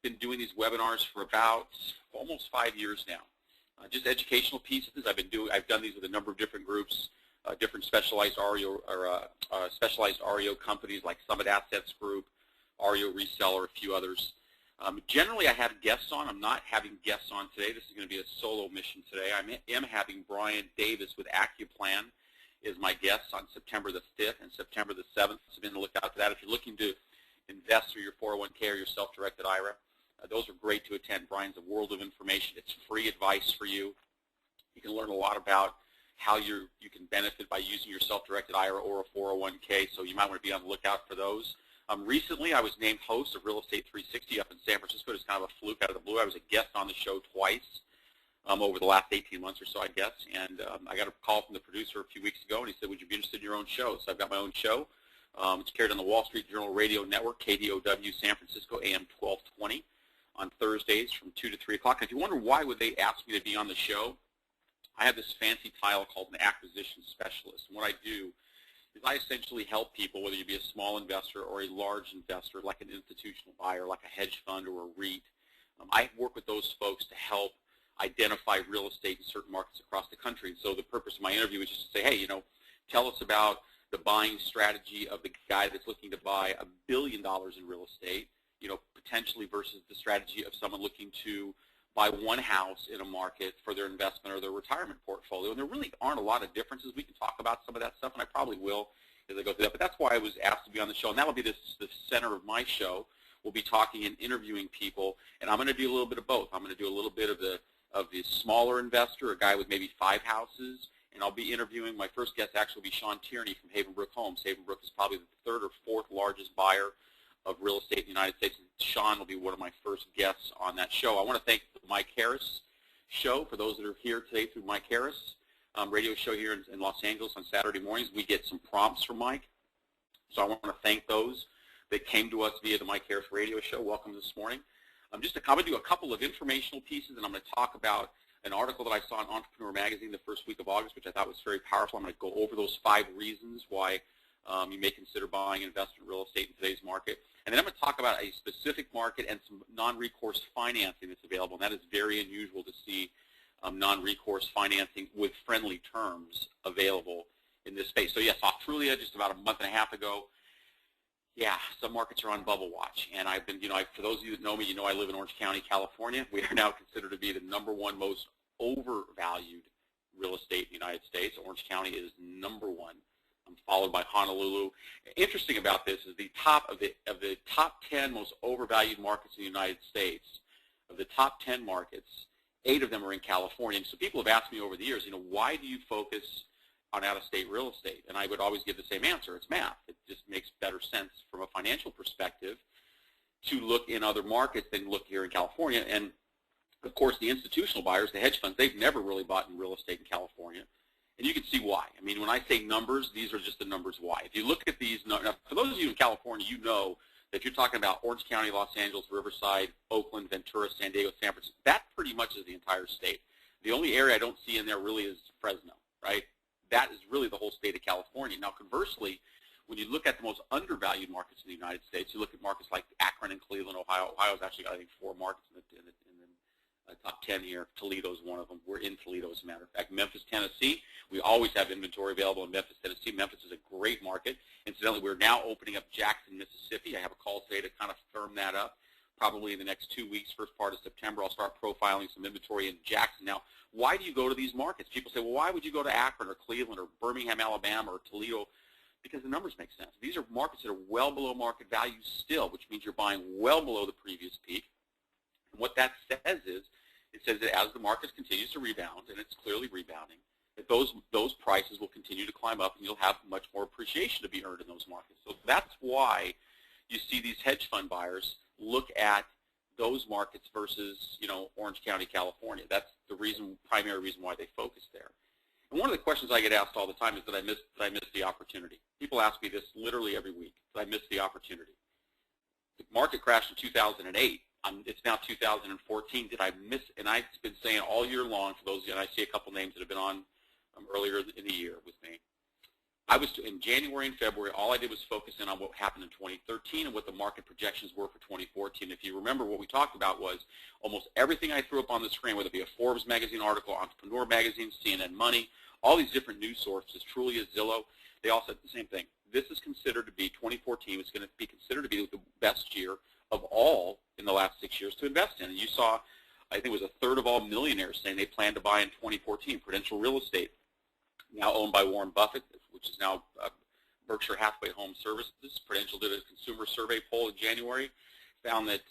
Been doing these webinars for about almost 5 years now. Just educational pieces. I've done these with a number of different groups, different specialized REO or specialized REO companies like Summit Assets Group, REO Reseller, a few others. Generally, I have guests on. I'm not having guests on today. This is going to be a solo mission today. I am having Brian Davis with Accuplan is my guest on September the 5th and September the 7th. So be on the lookout for that. If you're looking to invest through your 401k or your self-directed IRA, those are great to attend. Brian's a world of information. It's free advice for you. You can learn a lot about how you can benefit by using your self-directed IRA or a 401k, so you might want to be on the lookout for those. Recently, I was named host of Real Estate 360 up in San Francisco. It's kind of a fluke out of the blue. I was a guest on the show twice over the last 18 months or so, I guess. And I got a call from the producer a few weeks ago, and he said, would you be interested in your own show? So I've got my own show. It's carried on the Wall Street Journal Radio Network, KDOW, San Francisco, AM 1220, on Thursdays from 2 to 3 o'clock. And if you wonder why would they ask me to be on the show, I have this fancy title called an acquisition specialist. And what I do is I essentially help people, whether you be a small investor or a large investor, like an institutional buyer, like a hedge fund or a REIT. I work with those folks to help identify real estate in certain markets across the country. So the purpose of my interview is just to say, hey, tell us about the buying strategy of the guy that's looking to buy $1 billion in real estate, potentially versus the strategy of someone looking to buy one house in a market for their investment or their retirement portfolio. And there really aren't a lot of differences. We can talk about some of that stuff, and I probably will as I go through that. But that's why I was asked to be on the show, and that will be the center of my show. We'll be talking and interviewing people, and I'm going to do a little bit of both. I'm going to do a little bit of the smaller investor, a guy with maybe 5 houses, and I'll be interviewing, my first guest actually will be Sean Tierney from Havenbrook Homes. Havenbrook is probably the 3rd or 4th largest buyer of real estate in the United States. And Sean will be one of my first guests on that show. I want to thank the Mike Harris show for those that are here today through Mike Harris radio show here in Los Angeles on Saturday mornings. We get some prompts from Mike, so I want to thank those that came to us via the Mike Harris radio show. Welcome this morning. I'm going to do a couple of informational pieces, and I'm going to talk about an article that I saw in Entrepreneur Magazine the first week of August, which I thought was very powerful. I'm going to go over those 5 reasons why you may consider buying investment real estate in today's market. And then I'm going to talk about a specific market and some non-recourse financing that's available. And that is very unusual to see non-recourse financing with friendly terms available in this space. So yes, Australia, just about a month and a half ago, yeah, some markets are on bubble watch. And I've been, for those of you that know me, I live in Orange County, California. We are now considered to be the #1 most overvalued real estate in the United States. Orange County is #1. Followed by Honolulu. Interesting about this is the top of the top 10 most overvalued markets in the United States. Of the top 10 markets, 8 of them are in California. And so people have asked me over the years, why do you focus on out-of-state real estate? And I would always give the same answer. It's math. It just makes better sense from a financial perspective to look in other markets than look here in California. And of course, the institutional buyers, the hedge funds, they've never really bought in real estate in California. And you can see why. I mean, when I say numbers, these are just the numbers why. If you look at these, now, for those of you in California, you know that if you're talking about Orange County, Los Angeles, Riverside, Oakland, Ventura, San Diego, San Francisco, that pretty much is the entire state. The only area I don't see in there really is Fresno, right? That is really the whole state of California. Now, conversely, when you look at the most undervalued markets in the United States, you look at markets like Akron and Cleveland, Ohio. Ohio's actually got, I think, 4 markets in the top 10 here. Toledo's one of them. We're in Toledo, as a matter of fact. Memphis, Tennessee. We always have inventory available in Memphis, Tennessee. Memphis is a great market. Incidentally, we're now opening up Jackson, Mississippi. I have a call today to kind of firm that up. Probably in the next 2 weeks, first part of September, I'll start profiling some inventory in Jackson. Now, why do you go to these markets? People say, well, why would you go to Akron or Cleveland or Birmingham, Alabama or Toledo? Because the numbers make sense. These are markets that are well below market value still, which means you're buying well below the previous peak. And what that says is, it says that as the market continues to rebound, and it's clearly rebounding, that those prices will continue to climb up, and you'll have much more appreciation to be earned in those markets. So that's why you see these hedge fund buyers look at those markets versus, Orange County, California. That's the primary reason why they focus there. And one of the questions I get asked all the time is, did I miss the opportunity? People ask me this literally every week. Did I miss the opportunity? The market crashed in 2008. It's now 2014. Did I miss? And I've been saying all year long, for those, and I see a couple names that have been on earlier in the year with me. in January and February, all I did was focus in on what happened in 2013 and what the market projections were for 2014. If you remember, what we talked about was almost everything I threw up on the screen, whether it be a Forbes magazine article, Entrepreneur magazine, CNN Money, all these different news sources, Trulia, Zillow, they all said the same thing. This is considered to be, 2014 is going to be considered to be the best year of all in the last 6 years to invest in. And you saw, I think it was a third of all millionaires saying they plan to buy in 2014. Prudential Real Estate, now owned by Warren Buffett, which is now Berkshire Hathaway Home Services. Prudential did a consumer survey poll in January, found that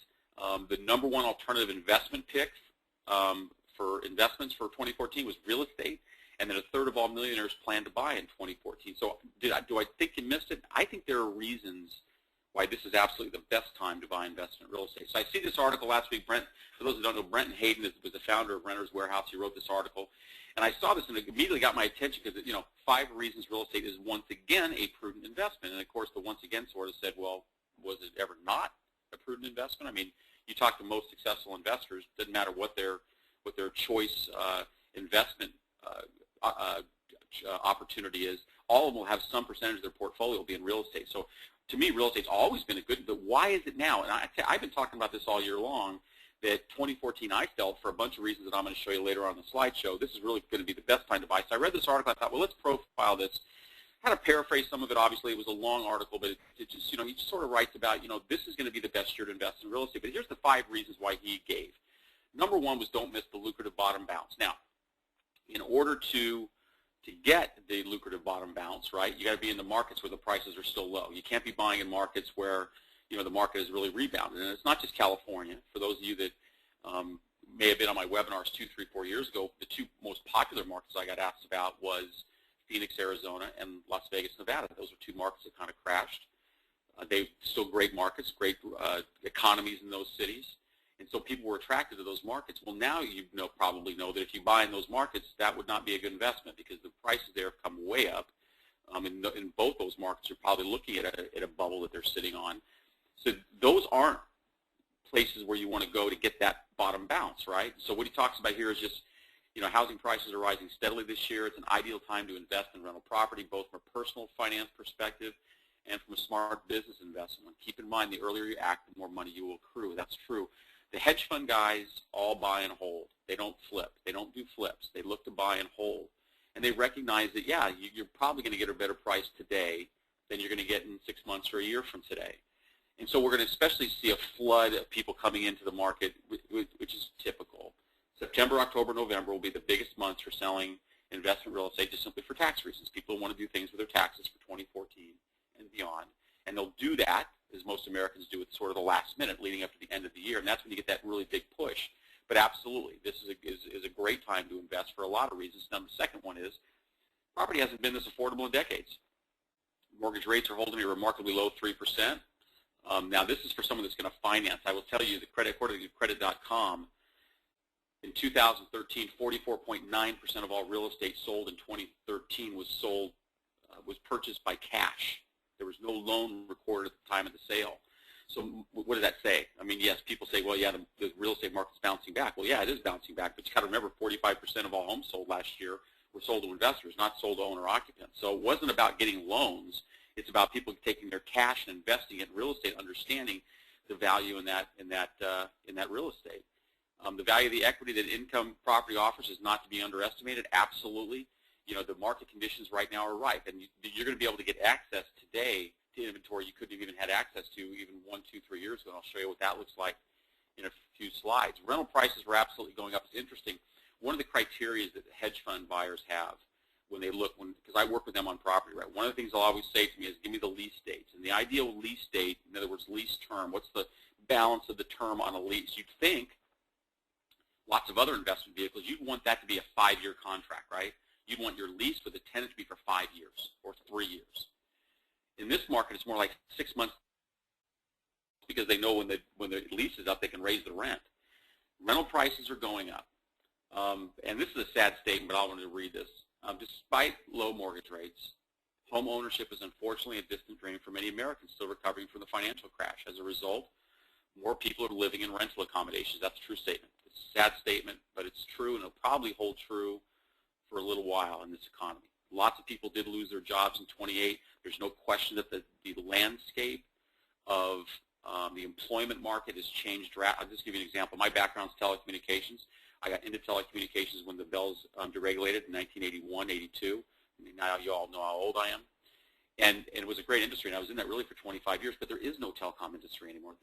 the #1 alternative investment pick for investments for 2014 was real estate, and that a third of all millionaires plan to buy in 2014. So do I think you missed it? I think there are reasons why this is absolutely the best time to buy investment real estate. So I see this article last week. Brent, for those who don't know, Brenton Hayden was the founder of Renters Warehouse. He wrote this article. And I saw this and it immediately got my attention because, 5 reasons real estate is once again a prudent investment. And, of course, the once again sort of said, well, was it ever not a prudent investment? I mean, you talk to most successful investors, doesn't matter what their choice investment opportunity is, all of them will have some percentage of their portfolio be in real estate. So to me, real estate's always been a good, but why is it now? And I've been talking about this all year long, that 2014 I felt, for a bunch of reasons that I'm going to show you later on the slideshow, this is really going to be the best time to buy. So I read this article, I thought, well, let's profile this. I had to paraphrase some of it, obviously. It was a long article, but it just, he just sort of writes about, this is going to be the best year to invest in real estate. But here's the 5 reasons why he gave. #1 was don't miss the lucrative bottom bounce. Now, in order to get the lucrative bottom bounce, right, you got to be in the markets where the prices are still low. You can't be buying in markets where, the market has really rebounded. And it's not just California. For those of you that may have been on my webinars 2, 3, 4 years ago, the 2 most popular markets I got asked about was Phoenix, Arizona, and Las Vegas, Nevada. Those are 2 markets that kind of crashed. They're still great markets, great economies in those cities. And so people were attracted to those markets. Well, now you probably know that if you buy in those markets, that would not be a good investment because the prices there have come way up. In both those markets, you're probably looking at a bubble that they're sitting on. So those aren't places where you want to go to get that bottom bounce, right? So what he talks about here is just, housing prices are rising steadily this year. It's an ideal time to invest in rental property, both from a personal finance perspective and from a smart business investment. Keep in mind, the earlier you act, the more money you will accrue. That's true. The hedge fund guys all buy and hold. They don't flip. They don't do flips. They look to buy and hold. And they recognize that, yeah, you're probably going to get a better price today than you're going to get in 6 months or a year from today. And so we're going to especially see a flood of people coming into the market, which is typical. September, October, November will be the biggest months for selling investment real estate just simply for tax reasons. People want to do things with their taxes for 2014 and beyond. And they'll do that, as most Americans do, at sort of the last minute leading up to the end of the year. And that's when you get that really big push. But absolutely, this is a great time to invest for a lot of reasons. Now, the second one is property hasn't been this affordable in decades. Mortgage rates are holding a remarkably low 3%. Now, this is for someone that's going to finance. I will tell you, according to credit.com, in 2013, 44.9% of all real estate sold in 2013 was purchased by cash. There was no loan recorded at the time of the sale. So what does that say? I mean, yes, people say, well, yeah, the real estate market's bouncing back. Well, yeah, it is bouncing back, but you got to remember 45% of all homes sold last year were sold to investors, not sold to owner-occupants. So it wasn't about getting loans. It's about people taking their cash and investing it in real estate, understanding the value in that real estate. The value of the equity that income property offers is not to be underestimated. Absolutely. The market conditions right now are ripe, and you're going to be able to get access today to inventory you couldn't have even had access to even 1, 2, 3 years ago. And I'll show you what that looks like in a few slides. Rental prices were absolutely going up. It's interesting. One of the criteria that the hedge fund buyers have when they look, because I work with them on property, right? One of the things they'll always say to me is, give me the lease dates. And the ideal lease date, in other words, lease term, what's the balance of the term on a lease? You'd think, lots of other investment vehicles, you'd want that to be a 5-year contract, right? You'd want your lease with the tenant to be for 5 years or 3 years. In this market, it's more like 6 months because they know when the lease is up, they can raise the rent. Rental prices are going up. And this is a sad statement, but I wanted to read this. Despite low mortgage rates, home ownership is unfortunately a distant dream for many Americans still recovering from the financial crash. As a result, more people are living in rental accommodations. That's a true statement. It's a sad statement, but it's true, and it'll probably hold true for a little while in this economy. Lots of people did lose their jobs in 28. There's no question that the landscape of the employment market has changed. I'll just give you an example. My background is telecommunications. I got into telecommunications when the bells deregulated in 1981, 82. I mean, now you all know how old I am. And it was a great industry, and I was in that really for 25 years, but there is no telecom industry anymore.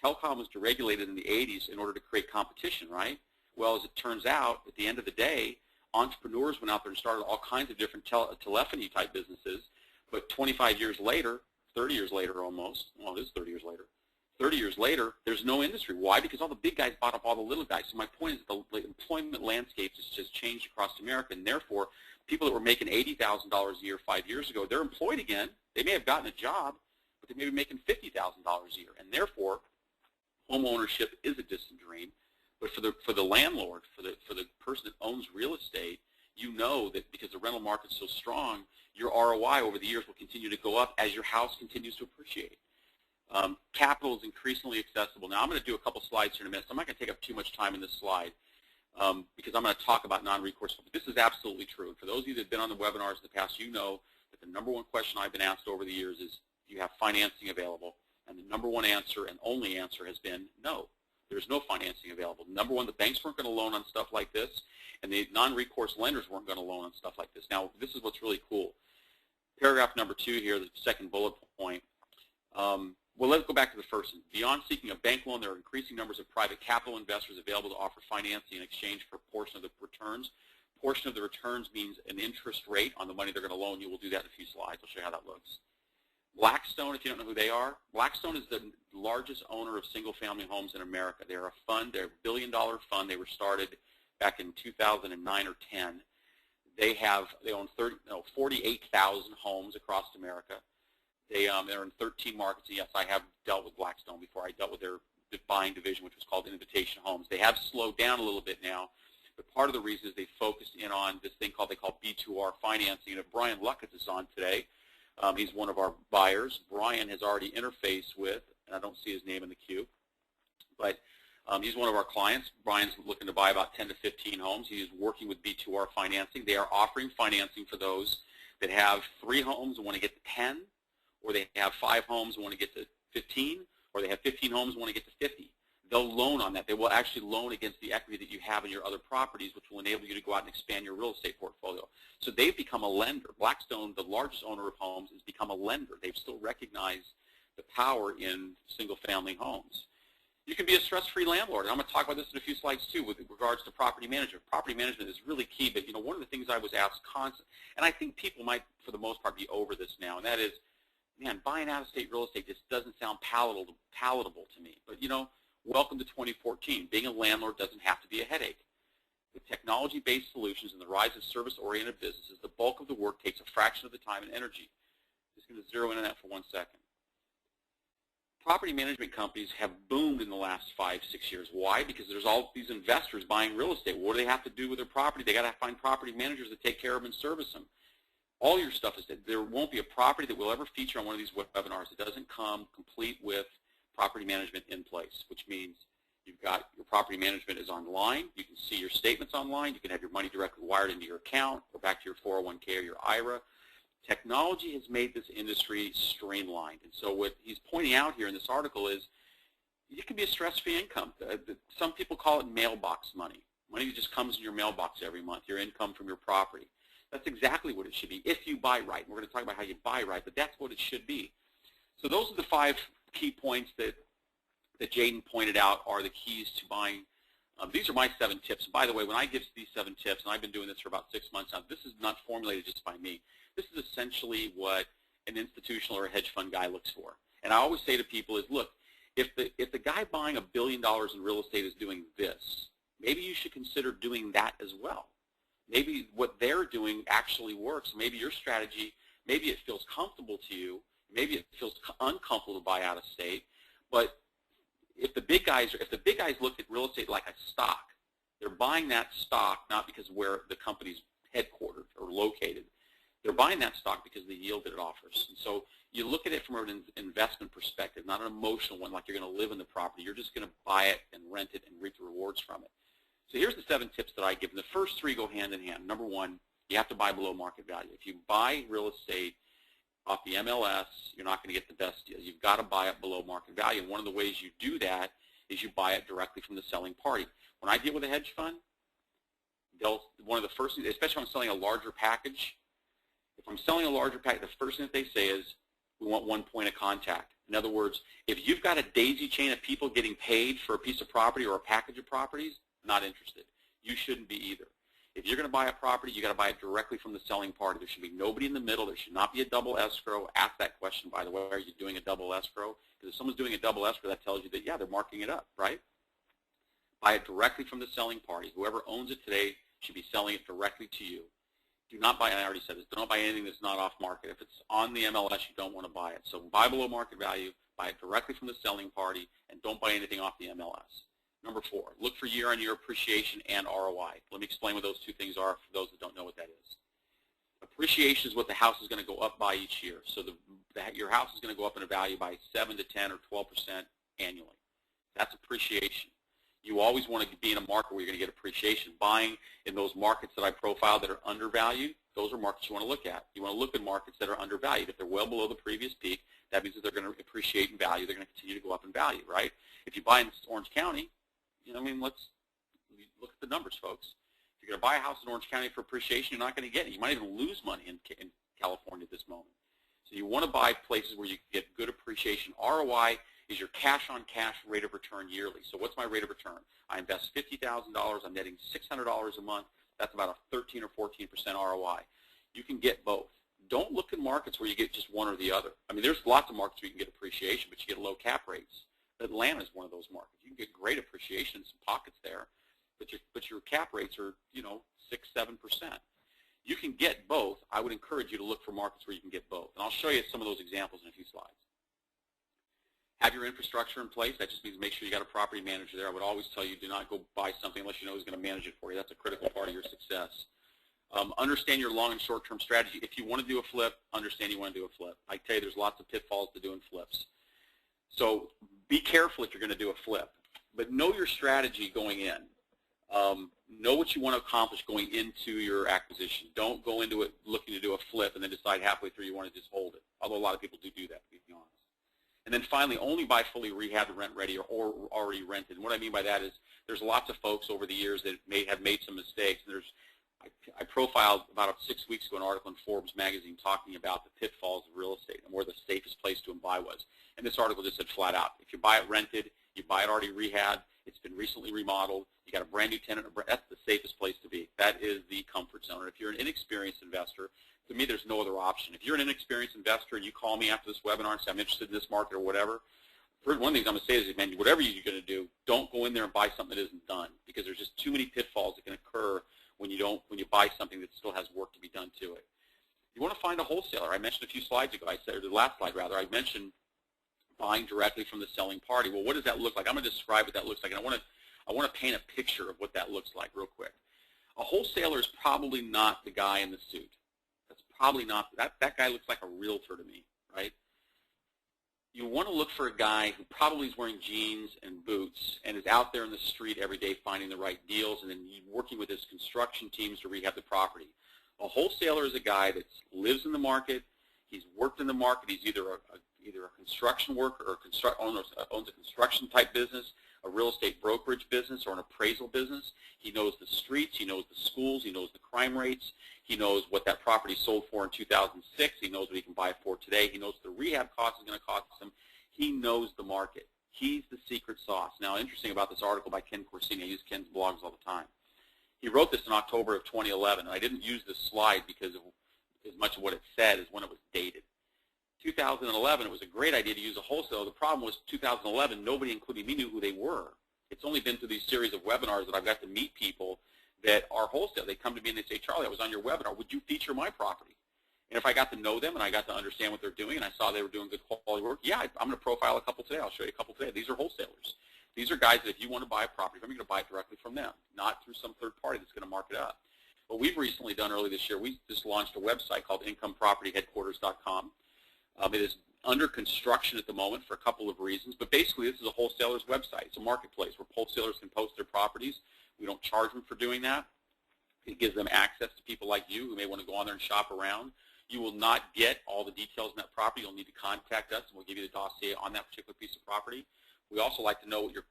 Telecom was deregulated in the 80s in order to create competition, right? Well, as it turns out, at the end of the day, entrepreneurs went out there and started all kinds of different telephony-type businesses, but 25 years later, 30 years later almost, well, it is 30 years later, 30 years later, there's no industry. Why? Because all the big guys bought up all the little guys. So my point is the employment landscape has just changed across America, and therefore, people that were making $80,000 a year 5 years ago, they're employed again. They may have gotten a job, but they may be making $50,000 a year, and therefore, home ownership is a distant dream. But for the landlord, for the person that owns real estate, you know that because the rental market's so strong, your ROI over the years will continue to go up as your house continues to appreciate. Capital is increasingly accessible. Now, I'm going to do a couple slides here in a minute, so I'm not going to take up too much time in this slide because I'm going to talk about non-recourse. But this is absolutely true. And for those of you that have been on the webinars in the past, you know that the number one question I've been asked over the years is, do you have financing available? And the number one answer and only answer has been no. There's no financing available. Number one, the banks weren't going to loan on stuff like this, and the non-recourse lenders weren't going to loan on stuff like this. Now, this is what's really cool. Paragraph number 2 here, the second bullet point. Well, let's go back to the first one. Beyond seeking a bank loan, there are increasing numbers of private capital investors available to offer financing in exchange for a portion of the returns. Portion of the returns means an interest rate on the money they're going to loan you. We'll do that in a few slides. I'll show you how that looks. Blackstone, if you don't know who they are, Blackstone is the largest owner of single-family homes in America. They're a fund. They're a billion-dollar fund. They were started back in 2009 or 10. They own 48,000 homes across America. They're in 13 markets. And yes, I have dealt with Blackstone before. I dealt with their buying division, which was called Invitation Homes. They have slowed down a little bit now, but part of the reason is they focused in on this thing they call B2R financing. And if Brian Luckett is on today, he's one of our buyers. Brian has already interfaced with, and I don't see his name in the queue, but he's one of our clients. Brian's looking to buy about 10 to 15 homes. He is working with B2R financing. They are offering financing for those that have 3 homes and want to get to 10, or they have 5 homes and want to get to 15, or they have 15 homes and want to get to 50. They'll loan on that. They will actually loan against the equity that you have in your other properties, which will enable you to go out and expand your real estate portfolio. So they've become a lender. Blackstone, the largest owner of homes, has become a lender. They've still recognized the power in single-family homes. You can be a stress-free landlord, and I'm going to talk about this in a few slides too with regards to property management. Property management is really key, but one of the things I was asked constantly, and I think people might, for the most part, be over this now, and that is, man, buying out-of-state real estate just doesn't sound palatable to me. But, welcome to 2014. Being a landlord doesn't have to be a headache. With technology-based solutions and the rise of service-oriented businesses, the bulk of the work takes a fraction of the time and energy. Just going to zero in on that for 1 second. Property management companies have boomed in the last 5-6 years. Why? Because there's all these investors buying real estate. What do they have to do with their property? They got to find property managers that take care of them and service them. All your stuff is that there won't be a property that will ever feature on one of these webinars that doesn't come complete with property management in place, which means you've got your property management is online. You can see your statements online. You can have your money directly wired into your account or back to your 401k or your IRA. Technology has made this industry streamlined. And so what he's pointing out here in this article is it can be a stress-free income. Some people call it mailbox money. Money that just comes in your mailbox every month, your income from your property. That's exactly what it should be if you buy right. We're going to talk about how you buy right, but that's what it should be. So those are the 5 key points that Jaden pointed out are the keys to buying. These are my 7 tips. By the way, when I give these 7 tips, and I've been doing this for about 6 months now, this is not formulated just by me. This is essentially what an institutional or a hedge fund guy looks for. And I always say to people is, look, if the guy buying $1 billion in real estate is doing this, maybe you should consider doing that as well. Maybe what they're doing actually works. Maybe your strategy, maybe it feels comfortable to you. Maybe it feels uncomfortable to buy out of state. But if the big guys look at real estate like a stock, they're buying that stock not because where the company's headquartered or located. They're buying that stock because of the yield that it offers. And so you look at it from an investment perspective, not an emotional one like you're going to live in the property. You're just going to buy it and rent it and reap the rewards from it. So here's the 7 tips that I give. And the first 3 go hand in hand. Number 1, You have to buy below market value. If you buy real estate off the MLS, you're not going to get the best deal. You've got to buy it below market value. And one of the ways you do that is you buy it directly from the selling party. When I deal with a hedge fund, one of the first things, especially if I'm selling a larger package, if I'm selling a larger package, the first thing that they say is, we want one point of contact. In other words, if you've got a daisy chain of people getting paid for a piece of property or a package of properties, not interested. You shouldn't be either. If you're going to buy a property, you got to buy it directly from the selling party. There should be nobody in the middle. There should not be a double escrow. Ask that question, by the way, are you doing a double escrow? Because if someone's doing a double escrow, that tells you that, yeah, they're marking it up, right? Buy it directly from the selling party. Whoever owns it today should be selling it directly to you. Do not buy, and I already said this, do not buy anything that's not off market. If it's on the MLS, you don't want to buy it. So buy below market value, buy it directly from the selling party, and don't buy anything off the MLS. Number 4, look for year-on-year appreciation and ROI. Let me explain what those two things are for those that don't know what that is. Appreciation is what the house is going to go up by each year. So your house is going to go up in a value by 7 to 10 or 12% annually. That's appreciation. You always want to be in a market where you're going to get appreciation. Buying in those markets that I profiled that are undervalued, those are markets you want to look at. You want to look at markets that are undervalued. If they're well below the previous peak, that means that they're going to appreciate in value. They're going to continue to go up in value, right? If you buy in Orange County, you know, I mean, let's look at the numbers, folks. If you're going to buy a house in Orange County for appreciation, you're not going to get it. You might even lose money in California at this moment. So you want to buy places where you can get good appreciation. ROI is your cash-on-cash rate of return yearly. So what's my rate of return? I invest $50,000. I'm netting $600 a month. That's about a 13 or 14% ROI. You can get both. Don't look at markets where you get just one or the other. I mean, there's lots of markets where you can get appreciation, but you get low cap rates. Atlanta is one of those markets. You can get great appreciation in some pockets there, but your cap rates are, you know, 6, 7%. You can get both. I would encourage you to look for markets where you can get both. And I'll show you some of those examples in a few slides. Have your infrastructure in place. That just means make sure you got a property manager there. I would always tell you, do not go buy something unless you know who's going to manage it for you. That's a critical part of your success. Understand your long and short-term strategy. If you want to do a flip, understand you want to do a flip. I tell you, there's lots of pitfalls to doing flips. So be careful if you're going to do a flip, but know your strategy going in. Know what you want to accomplish going into your acquisition. Don't go into it looking to do a flip and then decide halfway through you want to just hold it, although a lot of people do that, to be honest. And then finally, only buy fully rehabbed, rent-ready, or already rented. And what I mean by that is there's lots of folks over the years that may have made some mistakes. I profiled about 6 weeks ago an article in Forbes magazine talking about the pitfalls of real estate and where the safest place to buy was. And this article just said flat out, if you buy it rented, you buy it already rehabbed, it's been recently remodeled, you got a brand new tenant, that's the safest place to be. That is the comfort zone. And if you're an inexperienced investor, to me there's no other option. If you're an inexperienced investor and you call me after this webinar and say I'm interested in this market or whatever, one of the things I'm going to say is, man, whatever you're going to do, don't go in there and buy something that isn't done, because there's just too many pitfalls that can occur when you buy something that still has work to be done to it. You want to find a wholesaler. I mentioned a few slides ago, or the last slide rather, I mentioned buying directly from the selling party. Well, what does that look like? I'm going to describe what that looks like, and I want to paint a picture of what that looks like real quick. A wholesaler is probably not the guy in the suit. That's probably not, that guy looks like a realtor to me, right? You want to look for a guy who probably is wearing jeans and boots and is out there in the street every day finding the right deals and then working with his construction teams to rehab the property. A wholesaler is a guy that lives in the market, he's worked in the market, he's either a construction worker or owns a construction type business, a real estate brokerage business, or an appraisal business. He knows the streets, he knows the schools, he knows the crime rates, he knows what that property sold for in 2006, he knows what he can buy for today, he knows what the rehab cost is going to cost him, he knows the market. He's the secret sauce. Now, interesting about this article by Ken Corsini, I use Ken's blogs all the time. He wrote this in October of 2011, and I didn't use this slide because of as much of what it said as when it was dated. 2011, it was a great idea to use a wholesaler. The problem was 2011, nobody, including me, knew who they were. It's only been through these series of webinars that I've got to meet people that are wholesale. They come to me and they say, Charlie, I was on your webinar. Would you feature my property? And if I got to know them and I got to understand what they're doing and I saw they were doing good quality work, yeah, I'm going to profile a couple today. I'll show you a couple today. These are wholesalers. These are guys that if you want to buy a property, I'm going to buy it directly from them, not through some third party that's going to mark it up. What we've recently done early this year, we just launched a website called incomepropertyheadquarters.com. It is under construction at the moment for a couple of reasons, but basically this is a wholesaler's website. It's a marketplace where wholesalers can post their properties. We don't charge them for doing that. It gives them access to people like you who may want to go on there and shop around. You will not get all the details on that property. You'll need to contact us, and we'll give you the dossier on that particular piece of property. We also like to know what your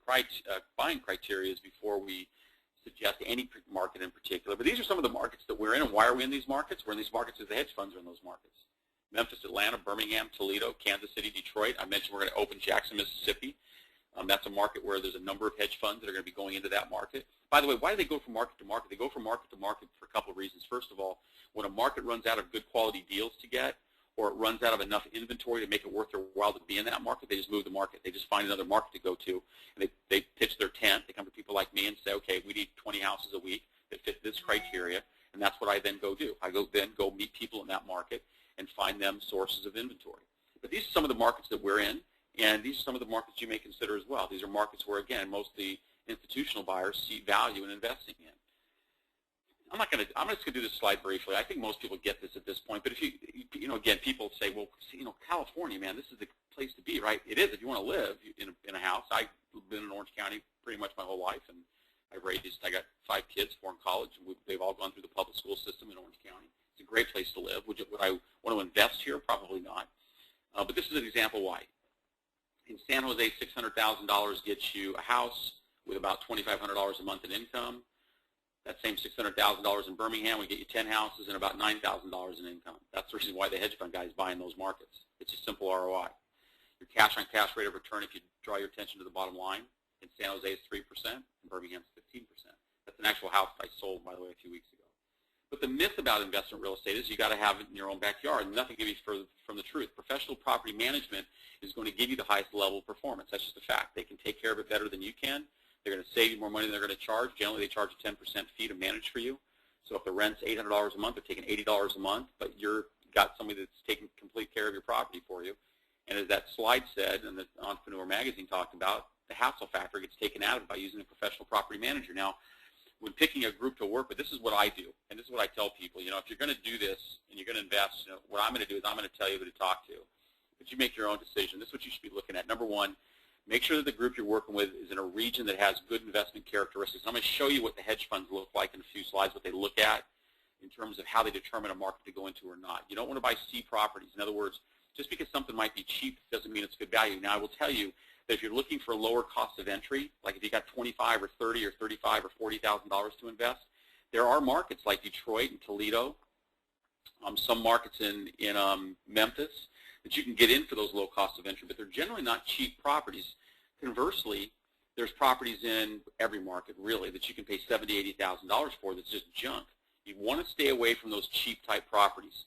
buying criteria is before we suggest any market in particular. But these are some of the markets that we're in, and why are we in these markets? We're in these markets because the hedge funds are in those markets. Memphis, Atlanta, Birmingham, Toledo, Kansas City, Detroit. I mentioned we're going to open Jackson, Mississippi. That's a market where there's a number of hedge funds that are going to be going into that market. By the way, why do they go from market to market? They go from market to market for a couple of reasons. First of all, when a market runs out of good quality deals to get, or it runs out of enough inventory to make it worth their while to be in that market, they just move the market. They just find another market to go to, and they pitch their tent. They come to people like me and say, okay, we need 20 houses a week that fit this criteria, and that's what I then go do. I then go meet people in that market and find them sources of inventory. But these are some of the markets that we're in, and these are some of the markets you may consider as well. These are markets where, again, most of the institutional buyers see value in investing in. I'm just going to do this slide briefly. I think most people get this at this point, but if again, people say, well, California, man, this is the place to be, right? It is if you want to live in a house. I've been in Orange County pretty much my whole life, and I got 5 kids, 4 in college. They've all gone through the public school system in Orange County. It's a great place to live. Would I want to invest here? Probably not. But this is an example why. In San Jose, $600,000 gets you a house with about $2,500 a month in income. That same $600,000 in Birmingham would get you 10 houses and about $9,000 in income. That's the reason why the hedge fund guys buy in those markets. It's a simple ROI. Your cash-on-cash rate of return, if you draw your attention to the bottom line, in San Jose is 3%, in Birmingham is 15%. That's an actual house I sold, by the way, a few weeks ago. But the myth about investment real estate is you got to have it in your own backyard. Nothing can be further from the truth. Professional property management is going to give you the highest level of performance. That's just a fact. They can take care of it better than you can. They're going to save you more money than they're going to charge. Generally, they charge a 10% fee to manage for you. So if the rent's $800 a month, they're taking $80 a month, but you've got somebody that's taking complete care of your property for you. And as that slide said, and the Entrepreneur Magazine talked about, the hassle factor gets taken out of it by using a professional property manager. Now, when picking a group to work with, this is what I do, and this is what I tell people. If you're going to do this and you're going to invest, what I'm going to do is I'm going to tell you who to talk to. But you make your own decision. This is what you should be looking at. Number one, make sure that the group you're working with is in a region that has good investment characteristics. I'm going to show you what the hedge funds look like in a few slides, what they look at in terms of how they determine a market to go into or not. You don't want to buy C properties. In other words, just because something might be cheap doesn't mean it's good value. Now, I will tell you that if you're looking for a lower cost of entry, like if you got $25 or $30 or $35 or $40,000 to invest, there are markets like Detroit and Toledo, some markets in Memphis that you can get in for those low costs of entry, but they're generally not cheap properties. Conversely, there's properties in every market, really, that you can pay $70,000, $80,000 for that's just junk. You want to stay away from those cheap type properties.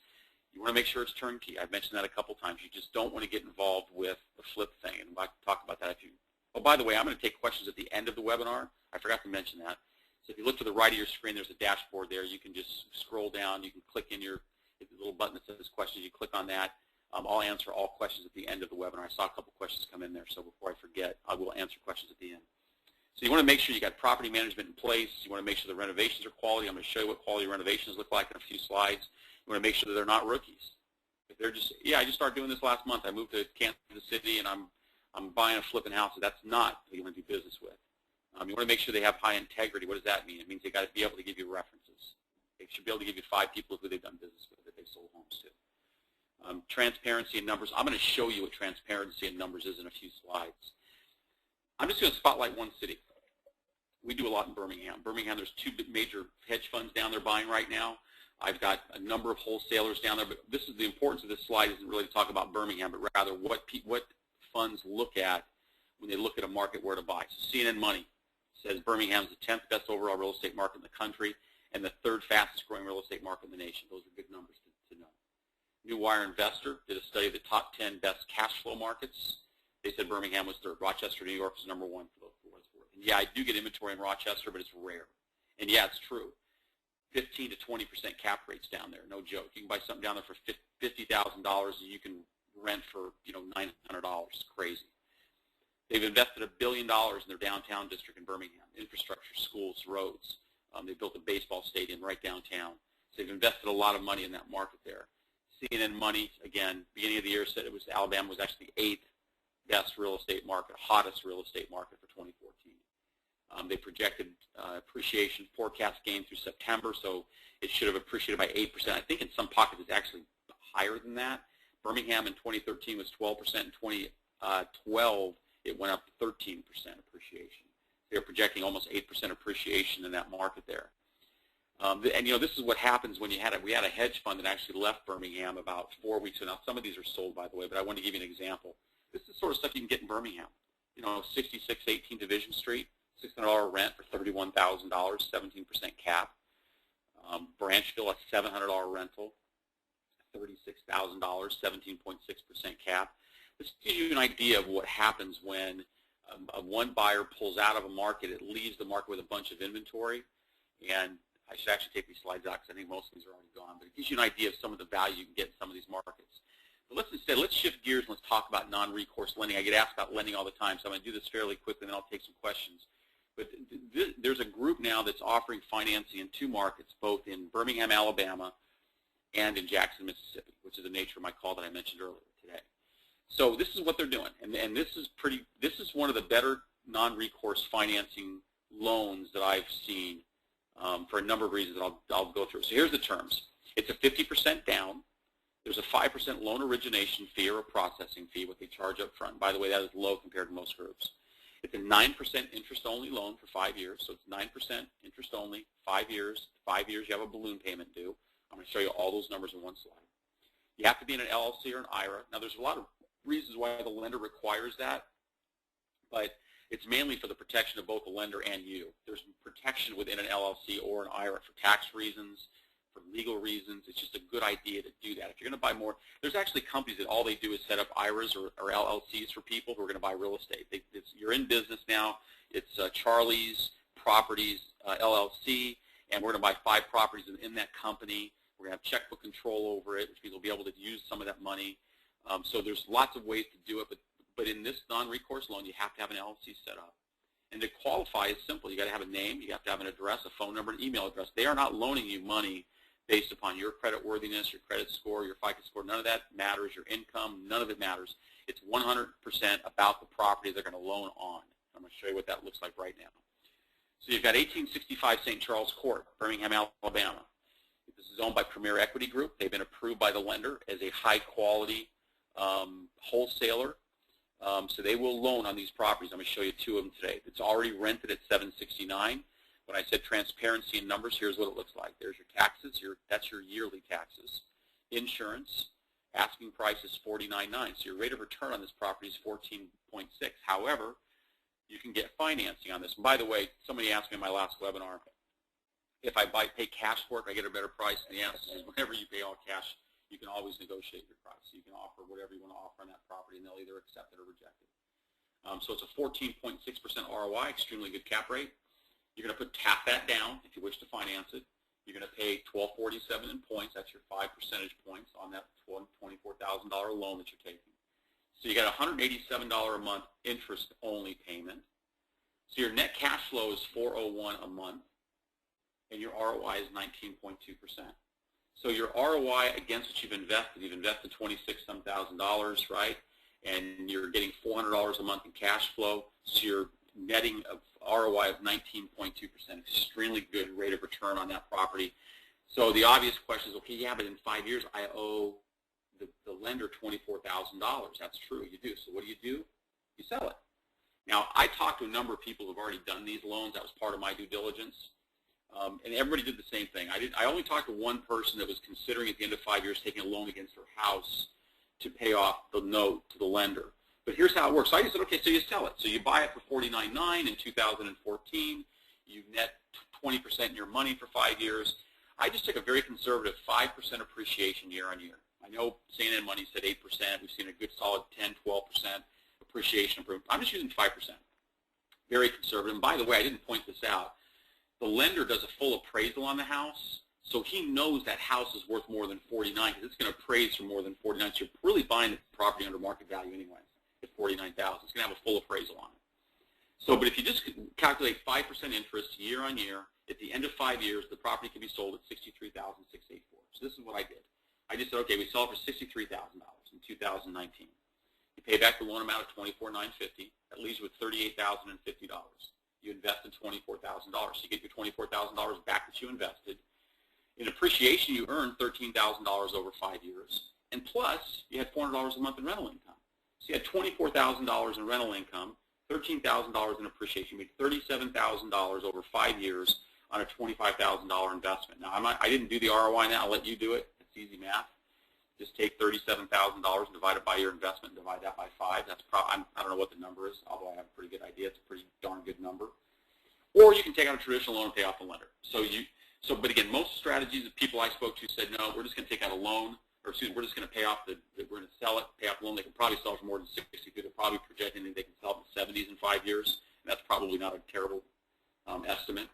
You want to make sure it's turnkey. I've mentioned that a couple times. You just don't want to get involved with the flip thing, and I'll talk about that if you. Oh, by the way, I'm going to take questions at the end of the webinar. I forgot to mention that. So if you look to the right of your screen, there's a dashboard there. You can just scroll down. You can click in your little button that says questions. You click on that. I'll answer all questions at the end of the webinar. I saw a couple questions come in there, so before I forget, I will answer questions at the end. So you want to make sure you got property management in place. You want to make sure the renovations are quality. I'm going to show you what quality renovations look like in a few slides. You want to make sure that they're not rookies. If they're just, I just started doing this last month. I moved to Kansas City, and I'm buying and flipping houses. That's not who you want to do business with. You want to make sure they have high integrity. What does that mean? It means they got to be able to give you references. They should be able to give you 5 people who they've done business with that they've sold homes to. Transparency in numbers. I'm going to show you what transparency in numbers is in a few slides. I'm just going to spotlight one city. We do a lot in Birmingham. Birmingham, there's 2 major hedge funds down there buying right now. I've got a number of wholesalers down there, but this is the importance of this slide isn't really to talk about Birmingham, but rather what funds look at when they look at a market where to buy. So CNN Money says Birmingham is the 10th best overall real estate market in the country and the 3rd fastest growing real estate market in the nation. Those are good numbers to know. New Wire Investor did a study of the top 10 best cash flow markets. They said Birmingham was 3rd. Rochester, New York was number 1 for what it's worth. And yeah, I do get inventory in Rochester, but it's rare. And yeah, it's true. 15 to 20% cap rates down there, no joke. You can buy something down there for $50,000 and you can rent for $900. It's crazy. They've invested $1 billion in their downtown district in Birmingham, infrastructure, schools, roads. They built a baseball stadium right downtown. So they've invested a lot of money in that market there. CNN Money, again, beginning of the year said Alabama was actually the 8th best real estate market, hottest real estate market for 2014. They projected appreciation forecast gain through September, so it should have appreciated by 8%. I think in some pockets it's actually higher than that. Birmingham in 2013 was 12%. In 2012, it went up to 13% appreciation. They're projecting almost 8% appreciation in that market there. And this is what happens when we had a hedge fund that actually left Birmingham about 4 weeks ago. Now, some of these are sold, by the way, but I wanted to give you an example. This is the sort of stuff you can get in Birmingham. 6618 Division Street, $600 rent for $31,000, 17% cap. Branchville, a $700 rental, $36,000, 17.6% cap. This gives you an idea of what happens when one buyer pulls out of a market. It leaves the market with a bunch of inventory. And I should actually take these slides out because I think most of these are already gone. But it gives you an idea of some of the value you can get in some of these markets. But let's shift gears and let's talk about non-recourse lending. I get asked about lending all the time, so I'm going to do this fairly quickly, and then I'll take some questions. But there's a group now that's offering financing in 2 markets, both in Birmingham, Alabama, and in Jackson, Mississippi, which is the nature of my call that I mentioned earlier today. So this is what they're doing, and this is one of the better non-recourse financing loans that I've seen for a number of reasons that I'll go through. So here's the terms. It's a 50% down. There's a 5% loan origination fee or a processing fee, what they charge up front. By the way, that is low compared to most groups. It's a 9% interest-only loan for 5 years, so it's 9% interest-only, 5 years. 5 years, you have a balloon payment due. I'm going to show you all those numbers in one slide. You have to be in an LLC or an IRA. Now, there's a lot of reasons why the lender requires that, but it's mainly for the protection of both the lender and you. There's protection within an LLC or an IRA for tax reasons, for legal reasons. It's just a good idea to do that. If you're going to buy more, there's actually companies that all they do is set up IRAs or LLCs for people who are going to buy real estate. You're in business now. It's Charlie's Properties LLC, and we're going to buy 5 properties in that company. We're going to have checkbook control over it, which means we'll be able to use some of that money. So there's lots of ways to do it, but in this non-recourse loan, you have to have an LLC set up. And to qualify is simple. You got to have a name, you have to have an address, a phone number, an email address. They are not loaning you money based upon your credit worthiness, your credit score, your FICO score. None of that matters. Your income, none of it matters. It's 100% about the property they're going to loan on. I'm going to show you what that looks like right now. So you've got 1865 St. Charles Court, Birmingham, Alabama. This is owned by Premier Equity Group. They've been approved by the lender as a high-quality wholesaler. So they will loan on these properties. I'm going to show you 2 of them today. It's already rented at $769. When I said transparency in numbers, here's what it looks like. There's your taxes. That's your yearly taxes. Insurance, asking price is $49.9. So your rate of return on this property is 14.6. However, you can get financing on this. And by the way, somebody asked me in my last webinar, if I pay cash for it, I get a better price. And the answer is whenever you pay all cash, you can always negotiate your price. So you can offer whatever you want to offer on that property, and they'll either accept it or reject it. So it's a 14.6% ROI, extremely good cap rate. You're going to tap that down if you wish to finance it. You're going to pay $1247 in points. That's your 5 percentage points on that $24,000 loan that you're taking. So you got $187 a month interest-only payment. So your net cash flow is $401 a month, and your ROI is 19.2%. So your ROI against what you've invested $26,000, right? And you're getting $400 a month in cash flow. So you're netting of ROI of 19.2%, extremely good rate of return on that property. So the obvious question is, okay, yeah, but in 5 years I owe the lender $24,000. That's true, you do. So what do? You sell it. Now, I talked to a number of people who've already done these loans. That was part of my due diligence. And everybody did the same thing. I only talked to one person that was considering at the end of 5 years taking a loan against her house to pay off the note to the lender. But here's how it works. So I just said, okay, so you sell it. So you buy it for $49.9 in 2014. You net 20% in your money for 5 years. I just took a very conservative 5% appreciation year on year. I know CNN Money said 8%. We've seen a good solid 10, 12% appreciation improvement. I'm just using 5%. Very conservative. And by the way, I didn't point this out. The lender does a full appraisal on the house, so he knows that house is worth more than $49 because it's going to appraise for more than $49. So you're really buying the property under market value anyway at $49,000. It's going to have a full appraisal on it. So, but if you just calculate 5% interest year on year, at the end of 5 years, the property can be sold at $63,684. So this is what I did. I just said, okay, we sell it for $63,000 in 2019. You pay back the loan amount of $24,950. That leaves you with $38,050. You invested $24,000. So you get your $24,000 back that you invested. In appreciation, you earned $13,000 over 5 years. And plus, you had $400 a month in rental income. So you had $24,000 in rental income, $13,000 in appreciation. You made $37,000 over 5 years on a $25,000 investment. Now, I didn't do the ROI now. I'll let you do it. It's easy math. Just take $37,000 and divide it by your investment and divide that by 5. That's probably, I don't know what the number is, although I have a pretty good idea. It's a pretty darn good number. Or you can take out a traditional loan and pay off the lender. But again, most strategies of people I spoke to said, no, we're just going to take out a loan, or excuse me, we're just going to pay off we're going to sell it, pay off the loan. They can probably sell it for more than 60. They're probably projecting that they can sell it in the 70s in 5 years. And that's probably not a terrible estimate.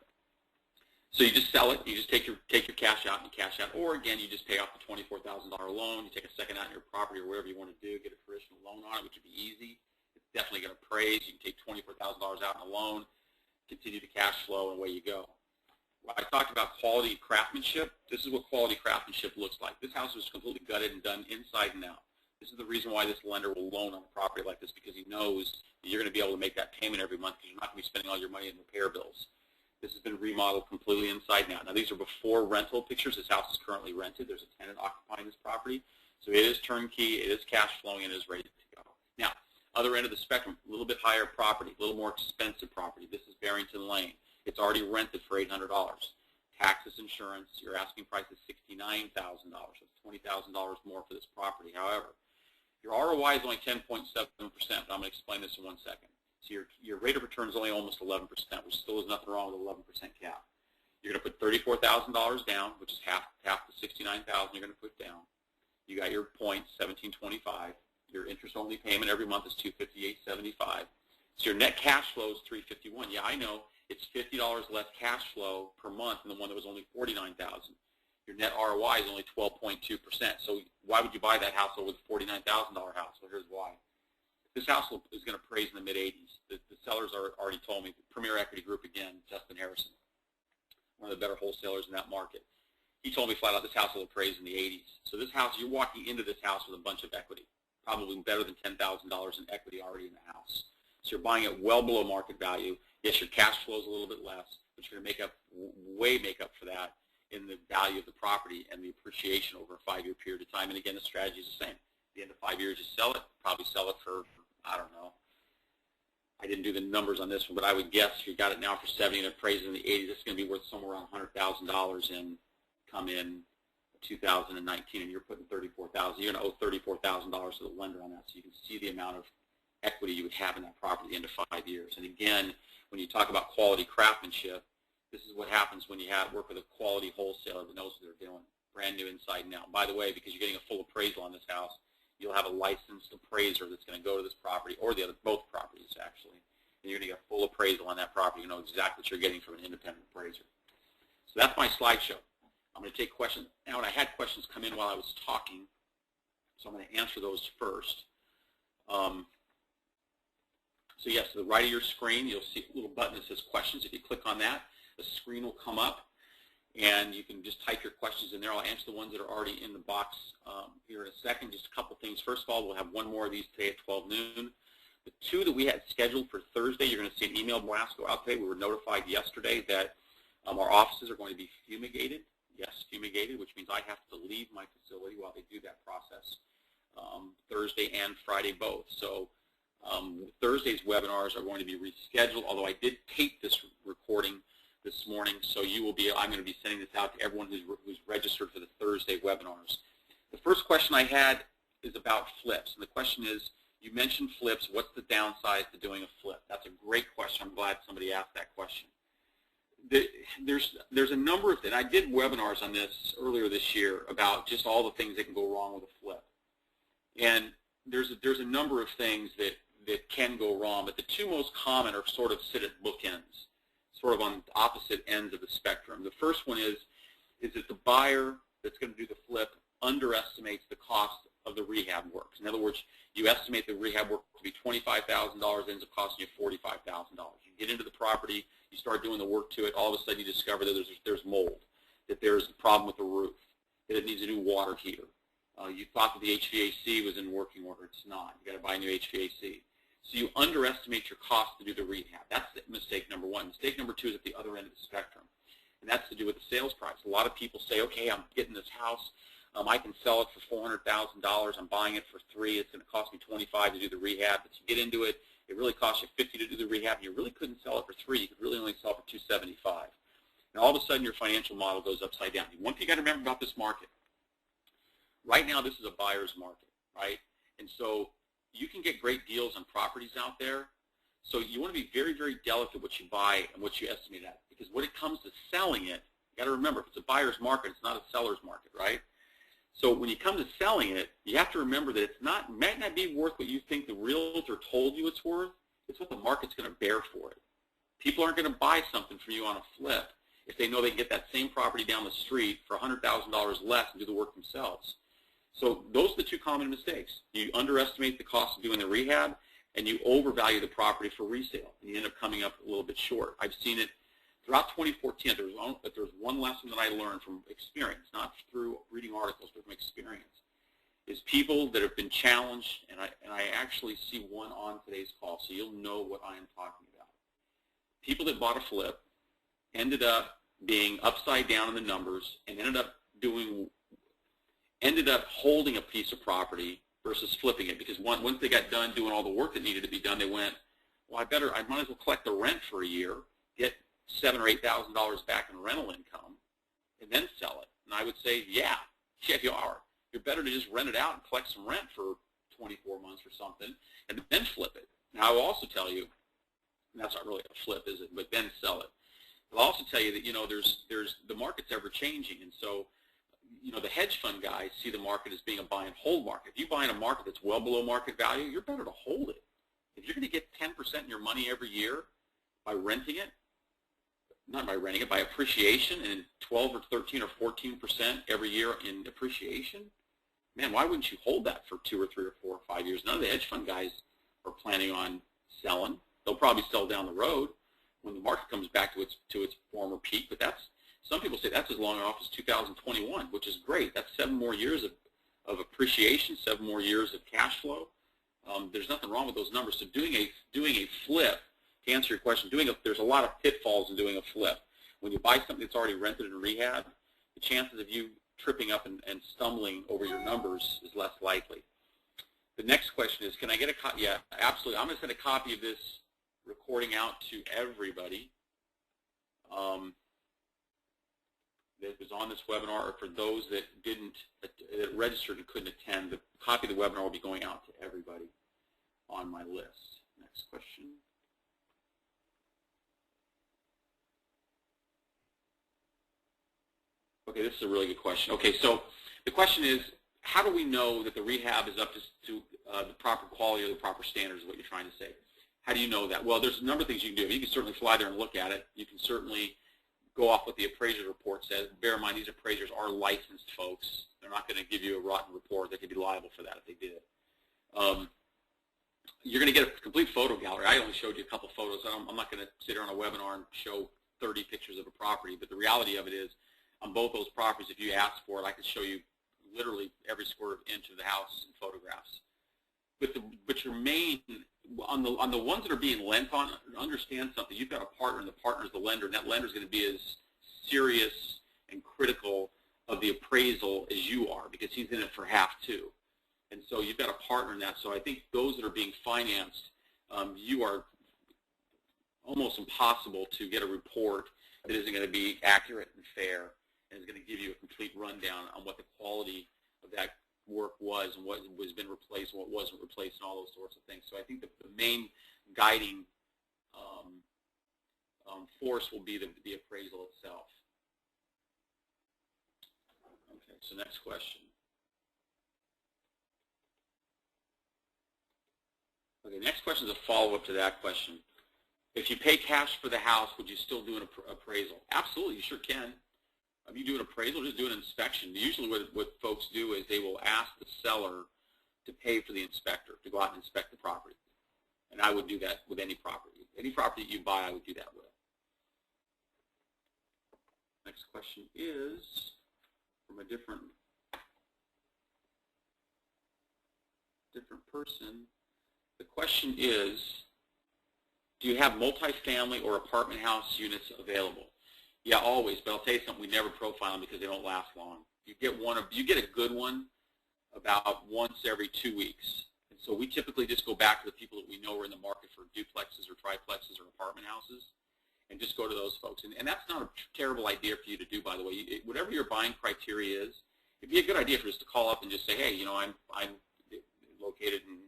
So you just sell it, you just take your cash out and you cash out, or again, you just pay off the $24,000 loan, you take a second out in your property or whatever you want to do, get a traditional loan on it, which would be easy. It's definitely going to appraise. You can take $24,000 out in a loan, continue to cash flow, and away you go. When I talked about quality craftsmanship, this is what quality craftsmanship looks like. This house was completely gutted and done inside and out. This is the reason why this lender will loan on a property like this, because he knows that you're going to be able to make that payment every month because you're not going to be spending all your money in repair bills. This has been remodeled completely inside and out. Now, these are before rental pictures. This house is currently rented. There's a tenant occupying this property. So it is turnkey, it is cash flowing, and it is ready to go. Now, other end of the spectrum, a little bit higher property, a little more expensive property. This is Barrington Lane. It's already rented for $800. Taxes, insurance, your asking price is $69,000. That's $20,000 more for this property. However, your ROI is only 10.7%, but I'm going to explain this in 1 second. So your rate of return is only almost 11%, which still is nothing wrong with 11% cap. You're going to put $34,000 down, which is half the $69,000 you're going to put down. You got your points, $1,725. Your interest-only payment every month is $258.75. So your net cash flow is $351. Yeah, I know it's $50 less cash flow per month than the one that was only $49,000. Your net ROI is only 12.2%. So why would you buy that house over the $49,000 house? Well, here's why. This house is going to appraise in the mid-80s. The sellers already told me. Premier Equity Group again, Justin Harrison, one of the better wholesalers in that market. He told me flat out this house will appraise in the 80s. So this house, you're walking into this house with a bunch of equity, probably better than $10,000 in equity already in the house. So you're buying it well below market value. Yes, your cash flow is a little bit less, but you're going to make up for that in the value of the property and the appreciation over a 5-year period of time. And again, the strategy is the same. At the end of 5 years, you sell it, probably sell it for, I don't know. I didn't do the numbers on this one, but I would guess if you got it now for 70 and appraised in the 80s, it's going to be worth somewhere around $100,000 and come in 2019, and you're putting $34,000. You're going to owe $34,000 to the lender on that, so you can see the amount of equity you would have in that property at the end of 5 years. And again, when you talk about quality craftsmanship, this is what happens when you work with a quality wholesaler that knows what they're doing, brand new inside and out. By the way, because you're getting a full appraisal on this house, you'll have a licensed appraiser that's going to go to this property, or both properties actually, and you're going to get a full appraisal on that property. You know exactly what you're getting from an independent appraiser. So that's my slideshow. I'm going to take questions now, and I had questions come in while I was talking, so I'm going to answer those first. So yes, to the right of your screen, you'll see a little button that says questions. If you click on that, the screen will come up, and you can just type your questions in there. I'll answer the ones that are already in the box here in a second. Just a couple things. First of all, we'll have one more of these today at 12 noon. The two that we had scheduled for Thursday, you're going to see an email blast go out today. We were notified yesterday that our offices are going to be fumigated. Yes, fumigated, which means I have to leave my facility while they do that process, Thursday and Friday both. So Thursday's webinars are going to be rescheduled, although I did tape this recording this morning, so I'm going to be sending this out to everyone who's registered for the Thursday webinars. The first question I had is about flips, and the question is, you mentioned flips, what's the downside to doing a flip? That's a great question. I'm glad somebody asked that question. There's a number of things. I did webinars on this earlier this year about just all the things that can go wrong with a flip. And there's a number of things that can go wrong, but the two most common are sort of sit at bookends, sort of on opposite ends of the spectrum. The first one is that the buyer that's going to do the flip underestimates the cost of the rehab work. In other words, you estimate the rehab work to be $25,000, ends up costing you $45,000. You get into the property, you start doing the work to it, all of a sudden you discover that there's mold, that there's a problem with the roof, that it needs a new water heater. You thought that the HVAC was in working order. It's not. You've got to buy a new HVAC. So you underestimate your cost to do the rehab. That's mistake number one. Mistake number two is at the other end of the spectrum, and that's to do with the sales price. A lot of people say, okay, I'm getting this house. I can sell it for $400,000. I'm buying it for $3. It's going to cost me $25 to do the rehab. But you get into it, it really costs you $50 to do the rehab, and you really couldn't sell it for $3. You could really only sell it for $275. And all of a sudden, your financial model goes upside down. One thing you got to remember about this market, right now, this is a buyer's market, right? And so you can get great deals on properties out there. So you want to be very, very delicate what you buy and what you estimate at. Because when it comes to selling it, you got to remember, if it's a buyer's market, it's not a seller's market, right? So when you come to selling it, you have to remember that it might not be worth what you think the realtor told you it's worth. It's what the market's going to bear for it. People aren't going to buy something from you on a flip if they know they can get that same property down the street for $100,000 less and do the work themselves. So those are the two common mistakes. You underestimate the cost of doing the rehab, and you overvalue the property for resale, and you end up coming up a little bit short. I've seen it throughout 2014. There's one lesson that I learned from experience, not through reading articles, but from experience, is people that have been challenged, and I actually see one on today's call, so you'll know what I am talking about. People that bought a flip ended up being upside down in the numbers and ended up holding a piece of property versus flipping it, because once they got done doing all the work that needed to be done, they went, well, I might as well collect the rent for a year, get $7,000 or $8,000 back in rental income, and then sell it. And I would say, yeah, you are. You're better to just rent it out and collect some rent for 24 months or something, and then flip it. Now, I will also tell you, and that's not really a flip, is it? But then sell it. I'll also tell you that, you know, there's the market's ever changing, and so, you know, the hedge fund guys see the market as being a buy and hold market. If you buy in a market that's well below market value, you're better to hold it. If you're going to get 10% in your money every year by renting it, not by renting it, by appreciation, and 12 or 13 or 14% every year in appreciation, man, why wouldn't you hold that for 2 or 3 or 4 or 5 years? None of the hedge fund guys are planning on selling. They'll probably sell down the road when the market comes back to its former peak, but some people say that's as long off as 2021, which is great. That's 7 more years of appreciation, 7 more years of cash flow. There's nothing wrong with those numbers. So doing a flip, to answer your question, there's a lot of pitfalls in doing a flip. When you buy something that's already rented in rehab, the chances of you tripping up and stumbling over your numbers is less likely. The next question is, can I get a copy? Yeah, absolutely. I'm going to send a copy of this recording out to everybody that was on this webinar, or for those that that registered and couldn't attend. The copy of the webinar will be going out to everybody on my list. Next question. Okay, this is a really good question. Okay, so the question is, how do we know that the rehab is up to the proper quality or the proper standards, is what you're trying to say. How do you know that? Well, there's a number of things you can do. You can certainly fly there and look at it. You can certainly go off what the appraiser report says. Bear in mind, these appraisers are licensed folks. They're not going to give you a rotten report. They could be liable for that if they did. You're going to get a complete photo gallery. I only showed you a couple photos. I'm not going to sit here on a webinar and show 30 pictures of a property, but the reality of it is, on both those properties, if you ask for it, I can show you literally every square inch of the house in photographs. But your main, on the ones that are being lent on, understand something. You've got a partner, and the partner is the lender, and that lender is going to be as serious and critical of the appraisal as you are, because he's in it for half too. And so you've got a partner in that. So I think those that are being financed, you are almost impossible to get a report that isn't going to be accurate and fair, and is going to give you a complete rundown on what the quality of that work was, and what was been replaced and what wasn't replaced, and all those sorts of things. So I think the main guiding force will be the appraisal itself. Okay, so next question. Okay, next question is a follow-up to that question. If you pay cash for the house, would you still do an appraisal? Absolutely, you sure can. If you do an appraisal, just do an inspection. Usually what folks do is they will ask the seller to pay for the inspector, to go out and inspect the property. And I would do that with any property. Any property that you buy, I would do that with. Next question is from a different person. The question is, do you have multifamily or apartment house units available? Yeah, always, but I'll tell you something, we never profile them because they don't last long. You get a good one about once every 2 weeks. And so we typically just go back to the people that we know are in the market for duplexes or triplexes or apartment houses and just go to those folks. And that's not a terrible idea for you to do, by the way. Whatever your buying criteria is, it'd be a good idea for us to call up and just say, hey, you know, I'm located in,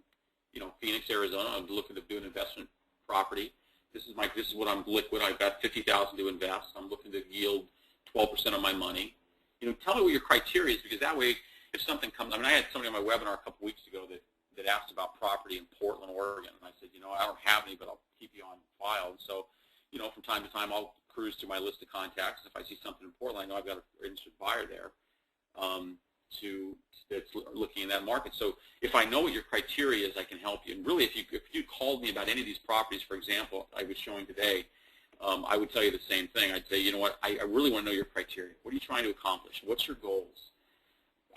you know, Phoenix, Arizona. I'm looking to do an investment property. This is what I'm liquid. I've got $50,000 to invest. I'm looking to yield 12% of my money. You know, tell me what your criteria is, because that way, if something comes, I mean, I had somebody on my webinar a couple weeks ago that asked about property in Portland, Oregon, and I said, you know, I don't have any, but I'll keep you on file. And so, you know, from time to time, I'll cruise through my list of contacts. If I see something in Portland, I know I've got an interested buyer there that's looking in that market. So if I know what your criteria is, I can help you. And really, if you called me about any of these properties, for example, I was showing today, I would tell you the same thing. I'd say, you know what, I really want to know your criteria. What are you trying to accomplish? What's your goals?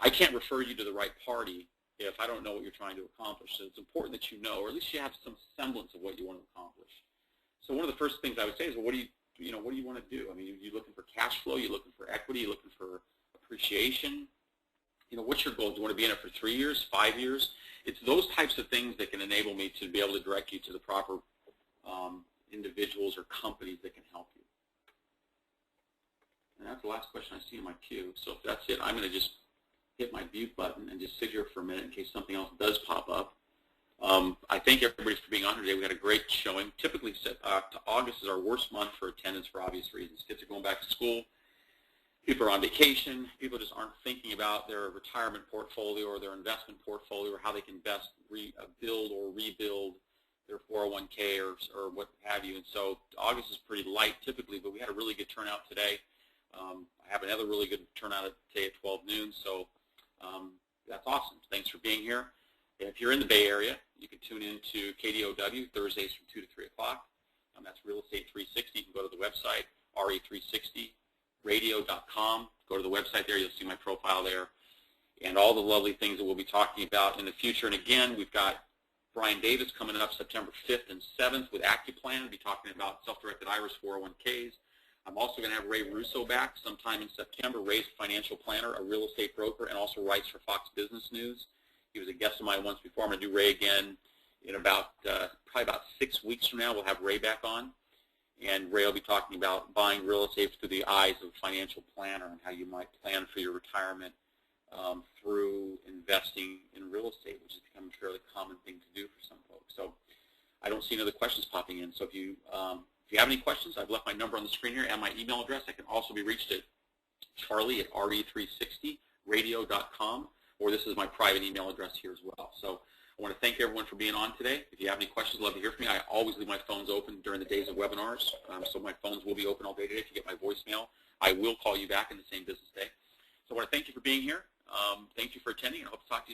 I can't refer you to the right party if I don't know what you're trying to accomplish. So it's important that you know, or at least you have some semblance of what you want to accomplish. So one of the first things I would say is, well, what do you want to do? I mean, are you looking for cash flow? Are you looking for equity? Are you looking for appreciation? You know, what's your goal? Do you want to be in it for 3 years, 5 years? It's those types of things that can enable me to be able to direct you to the proper individuals or companies that can help you. And that's the last question I see in my queue. So if that's it, I'm going to just hit my mute button and just sit here for a minute in case something else does pop up. I thank everybody for being on today. We had a great showing. Typically, August is our worst month for attendance for obvious reasons. Kids are going back to school. People are on vacation. People just aren't thinking about their retirement portfolio or their investment portfolio or how they can best build or rebuild their 401k or what have you. And so August is pretty light typically, but we had a really good turnout today. I have another really good turnout today at 12 noon, so that's awesome. Thanks for being here. If you're in the Bay Area, you can tune in to KDOW Thursdays from 2 to 3 o'clock. That's Real Estate 360. You can go to the website, re360radio.com. Go to the website there. You'll see my profile there and all the lovely things that we'll be talking about in the future. And again, we've got Brian Davis coming up September 5th and 7th with AccuPlan. We'll be talking about self-directed IRAs, 401ks. I'm also going to have Ray Russo back sometime in September. Ray's a financial planner, a real estate broker, and also writes for Fox Business News. He was a guest of mine once before. I'm going to do Ray again in probably about 6 weeks from now. We'll have Ray back on. And Ray will be talking about buying real estate through the eyes of a financial planner and how you might plan for your retirement through investing in real estate, which has become a fairly common thing to do for some folks. So I don't see any other questions popping in. So if you have any questions, I've left my number on the screen here and my email address. I can also be reached at charlie@re360radio.com, or this is my private email address here as well. So I want to thank everyone for being on today. If you have any questions, I'd love to hear from you. I always leave my phones open during the days of webinars, so my phones will be open all day today. If you get my voicemail, I will call you back in the same business day. So I want to thank you for being here. Thank you for attending, and I hope to talk to you soon.